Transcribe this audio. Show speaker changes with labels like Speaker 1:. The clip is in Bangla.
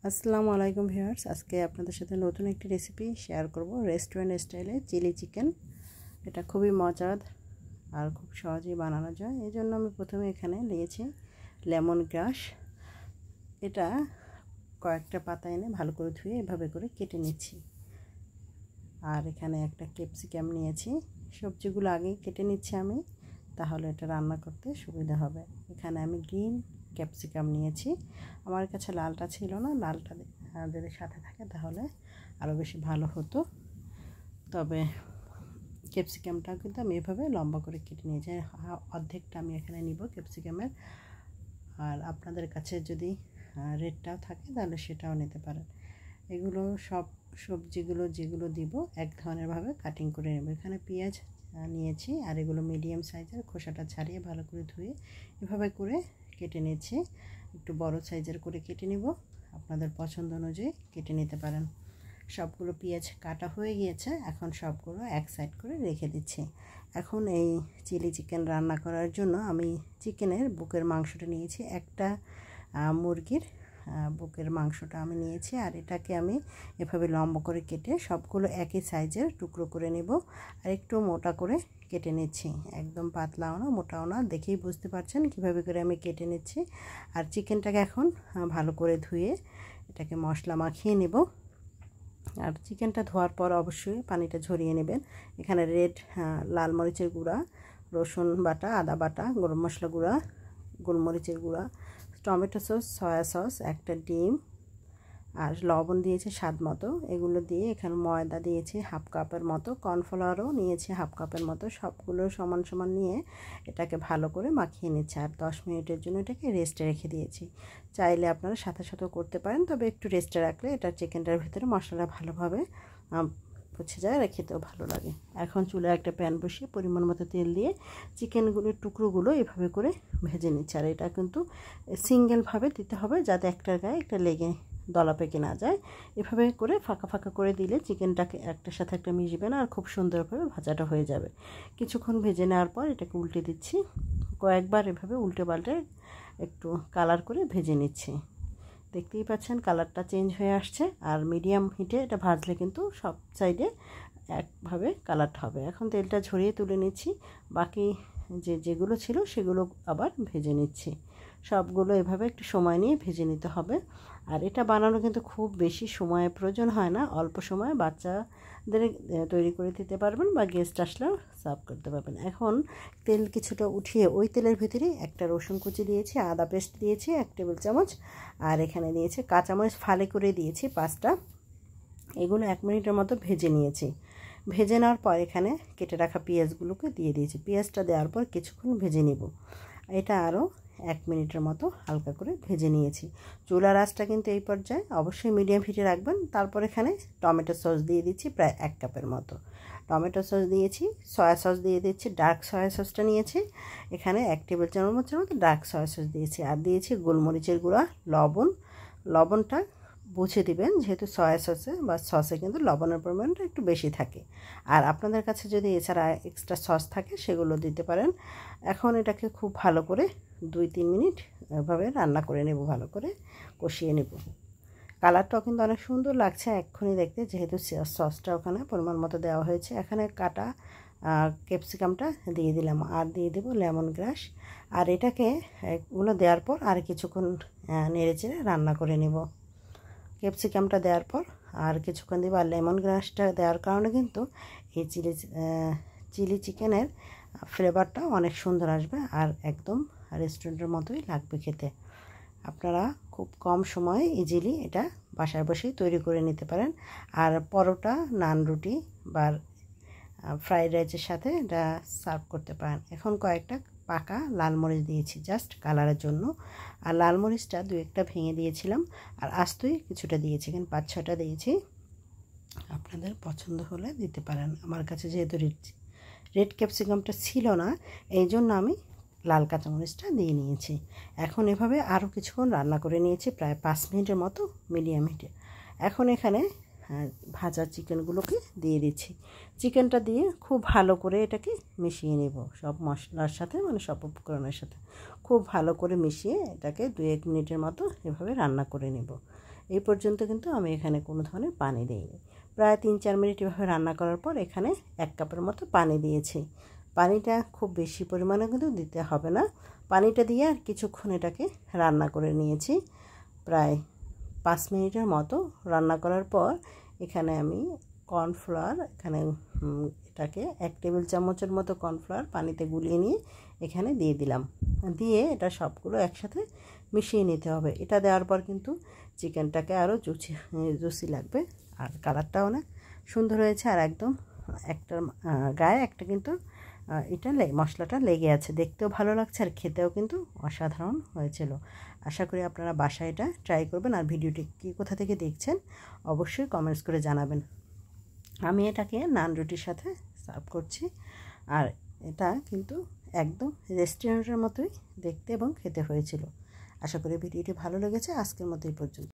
Speaker 1: আসসালামু আলাইকুম ভিউয়ার্স, আজকে আপনাদের সাথে নতুন একটি রেসিপি শেয়ার করব। রেস্টুরেন্ট স্টাইলে চিলি চিকেন। এটা খুবই মজার আর খুব সহজেই বানানো যায়। এই জন্য আমি প্রথমে এখানে নিয়েছি লেমন গ্রাস। এটা কয়েকটা পাতা এনে ভালো করে ধুয়ে এভাবে করে কেটে নিচ্ছি। আর এখানে একটা ক্যাপসিকাম নিয়েছি। সবজিগুলো আগেই কেটে নিচ্ছি আমি, তাহলে এটা রান্না করতে সুবিধা হবে। এখানে আমি গ্রিন ক্যাপসিকাম নিয়েছি। আমার কাছে লালটা ছিল না, লালটা যদি সাথে থাকে তাহলে আরও বেশি ভালো হতো। তবে ক্যাপসিকামটাও কিন্তু আমি এভাবে লম্বা করে কেটে নিয়েছি। অর্ধেকটা আমি এখানে নিব ক্যাপসিকামের। আর আপনাদের কাছে যদি রেডটাও থাকে তাহলে সেটাও নিতে পারেন। এগুলো সব সবজিগুলো যেগুলো দিব এক ধরনেরভাবে কাটিং করে নেব। এখানে পেঁয়াজ নিয়েছি, আর এগুলো মিডিয়াম সাইজের, খোসাটা ছাড়িয়ে ভালো করে ধুয়ে এভাবে করে কেটে নিয়েছি। একটু বড় সাইজের করে কেটে নিব, আপনাদের পছন্দ অনুযায়ী কেটে নিতে পারেন। সবগুলো পেঁয়াজ কাটা হয়ে গিয়েছে, এখন সবগুলো এক সাইড করে রেখে দিচ্ছি। এখন এই চিলি চিকেন রান্না করার জন্য আমি চিকেনের বুকের মাংসটা নিয়েছি। একটা মুরগির বুকের মাংসটা আমি নিয়েছি, আর এটাকে আমি এভাবে লম্বা করে কেটে সবগুলো একই সাইজের টুকরো করে নেব। আর একটু মোটা করে কেটে নিচ্ছি, একদম পাতলাও না মোটাও না, দেখেই বুঝতে পারছেন কীভাবে করে আমি কেটে নিচ্ছি। আর চিকেনটাকে এখন ভালো করে ধুয়ে এটাকে মশলা মাখিয়ে নেব। আর চিকেনটা ধোয়ার পর অবশ্যই পানিটা ঝরিয়ে নেবেন। এখানে লাল মরিচের গুঁড়া, রসুন বাটা, আদা বাটা, গরম মশলা গুঁড়া, গোলমরিচের গুঁড়া, টমেটো সস, সয়া সস, একটা ডিম, আর লবণ দিয়েছি স্বাদ মতো। এগুলো দিয়ে এখানে ময়দা দিয়েছি হাফ কাপের মতো, কর্নফ্লাওয়ারও নিয়েছি হাফ কাপের মতো। সবগুলো সমান সমান নিয়ে এটাকে ভালো করে মাখিয়ে নিচ্ছি। আর 10 মিনিটের জন্য এটাকে রেস্টে রেখে দিয়েছি। চাইলে আপনারা সাথে সাথেও করতে পারেন, তবে একটু রেস্টে রাখলে এটা চিকেনটার ভিতরে মশলাটা ভালোভাবে পচে যায় আর খেতেও ভালো লাগে। এখন চুলায় একটা প্যান বসিয়ে পরিমাণ মতো তেল দিয়ে চিকেনগুলোর টুকরোগুলো এভাবে করে ভেজে নিচ্ছি। আর এটা কিন্তু সিঙ্গেলভাবে দিতে হবে, যাতে একটার গায়ে একটা লেগে দলা পেকে না যায়। এভাবে করে ফাঁকা ফাঁকা করে দিলে চিকেনটাকে একটার সাথে একটা মিশবে না, আর খুব সুন্দরভাবে ভাজাটা হয়ে যাবে। কিছুক্ষণ ভেজে নেওয়ার পর এটাকে উল্টে দিচ্ছি। কয়েকবার এভাবে উল্টে পাল্টে একটু কালার করে ভেজে নিচ্ছি। দেখতেই পাচ্ছেন কালারটা চেঞ্জ হয়ে আসছে। আর মিডিয়াম হিটে এটা ভাজলে কিন্তু সব সাইডে একভাবে কালারটা হবে। এখন তেলটা ঝরিয়ে তুলে নিচ্ছি। বাকি যেগুলো ছিল সেগুলো আবার ভেজে নিচ্ছি। সবগুলো এভাবে একটু সময় নিয়ে ভেজে নিতে হবে। আর এটা বানানো কিন্তু খুব বেশি সময়ের প্রয়োজন হয় না, অল্প সময়ে বাচ্চাদের তৈরি করে দিতে পারবেন বা গেস্ট আসলেও সার্ভ করতে পারবেন। এখন তেল কিছুটা উঠিয়ে ওই তেলের ভিতরে একটা রসুন কুচি দিয়েছি, আদা পেস্ট দিয়েছি 1 টেবিল চামচ, আর এখানে দিয়েছি কাঁচামরিচ ফালি করে দিয়েছি 5টা। এগুলো 1 মিনিটের মতো ভেজে নিয়েছি। ভেজে নেওয়ার পর এখানে কেটে রাখা পেঁয়াজগুলোকে দিয়ে দিয়েছি। পেঁয়াজটা দেওয়ার পর কিছুক্ষণ ভেজে নিব। এটা আরও 1 মিনিটের মতো হালকা করে ভেজে নিয়েছি। চুলার আঁচটা কিন্তু এই পর্যায়ে অবশ্যই মিডিয়াম হিটে রাখবেন। তারপর এখানে টমেটো সস দিয়ে দিচ্ছি প্রায় 1 কাপের মতো। টমেটো সস দিয়েছি, সয়া সস দিয়ে দিচ্ছি, ডার্ক সয়া সসটা নিয়েছি এখানে 1 টেবিল চামচের মতো ডার্ক সয়া সস দিয়েছি। আর দিয়েছি গোলমরিচের গুঁড়া, লবণটা বুঝে দিবেন, যেহেতু সয়া সসে বা সসে কিন্তু লবণের পরিমাণটা একটু বেশি থাকে। আর আপনাদের কাছে যদি এছাড়া এক্সট্রা সস থাকে সেগুলো দিতে পারেন। এখন এটাকে খুব ভালো করে 2-3 মিনিট এভাবে রান্না করে নেব, ভালো করে কষিয়ে নেব। কালারটাও কিন্তু অনেক সুন্দর লাগছে এক্ষুনি দেখতে, যেহেতু সসটা ওখানে পরিমাণ মতো দেওয়া হয়েছে। এখানে কাটা ক্যাপসিকামটা দিয়ে দিলাম, আর দিয়ে দেবো লেমন গ্রাস। আর এটাকে এগুলো দেওয়ার পর আর কিছুক্ষণ নেড়ে চেড়ে রান্না করে নেব। ক্যাপসিকামটা দেওয়ার পর আর কিছুক্ষণ দেবো। আর লেমন গ্রাসটা দেওয়ার কারণে কিন্তু এই চিলি চিকেনের ফ্লেভারটা অনেক সুন্দর আসবে, আর একদম রেস্টুরেন্টের মতোই লাগবে খেতে। আপনারা খুব কম সময়ে ইজিলি এটা বাসায় বসেই তৈরি করে নিতে পারেন। আর পরোটা, নান, রুটি বা ফ্রাইড রাইসের সাথে এটা সার্ভ করতে পারেন। এখন কয়েকটা পাকা লাল মরিচ দিয়েছি জাস্ট কালারের জন্য। আর লাল মরিচটা 2-1টা ভেঙে দিয়েছিলাম, আর আস্তই কিছুটা দিয়েছি, এখানে 5-6টা দিয়েছি। আপনাদের পছন্দ হলে দিতে পারেন। আমার কাছে যেহেতু রেড ক্যাপসিকামটা ছিল না, এই জন্য আমি লাল কাঁচামরিচটা দিয়ে নিয়েছি। এখন এভাবে আরও কিছুক্ষণ রান্না করে নিয়েছি, প্রায় 5 মিনিটের মতো মিডিয়াম হিটে। এখন এখানে ভাজা চিকেনগুলোকে দিয়ে দিচ্ছি। চিকেনটা দিয়ে খুব ভালো করে এটাকে মিশিয়ে নেব সব মশলার সাথে, মানে সব উপকরণের সাথে খুব ভালো করে মিশিয়ে এটাকে 2-1 মিনিটের মতো এভাবে রান্না করে নেব। এই পর্যন্ত কিন্তু আমি এখানে কোনো ধরনের পানি দিইনি। প্রায় 3-4 মিনিট এভাবে রান্না করার পর এখানে 1 কাপের মতো পানি দিয়েছি। পানিটা খুব বেশি পরিমাণে কিন্তু দিতে হবে না। পানিটা দিয়ে আর কিছুক্ষণ এটাকে রান্না করে নিয়েছি। প্রায় 5 মিনিটের মতো রান্না করার পর এখানে আমি কর্নফ্লাওয়ার এটাকে 1 টেবিল চামচের মতো কর্নফ্লাওয়ার পানিতে গুলিয়ে নিয়ে এখানে দিয়ে দিলাম। দিয়ে এটা সবগুলো একসাথে মিশিয়ে নিতে হবে। এটা দেওয়ার পর কিন্তু চিকেনটাকে আরও জুসি লাগবে, আর কালারটা অনেক সুন্দর হয়েছে। আর একদম একটা গায়ে একটা কিন্তু এটা মশলাটা লেগে আছে, দেখতেও ভালো লাগছে আর খেতেও কিন্তু অসাধারণ হয়েছিল। আশা করি আপনারা বাসায় এটা ট্রাই করবেন। আর ভিডিওটি কোথা থেকে দেখছেন অবশ্যই কমেন্টস করে জানাবেন। আমি এটাকে নান রুটির সাথে সার্ভ করছি। আর এটা কিন্তু একদম রেস্টুরেন্টের মতোই দেখতে এবং খেতে হয়েছিল। আশা করি ভিডিওটি ভালো লেগেছে। আজকের মতো এই পর্যন্ত।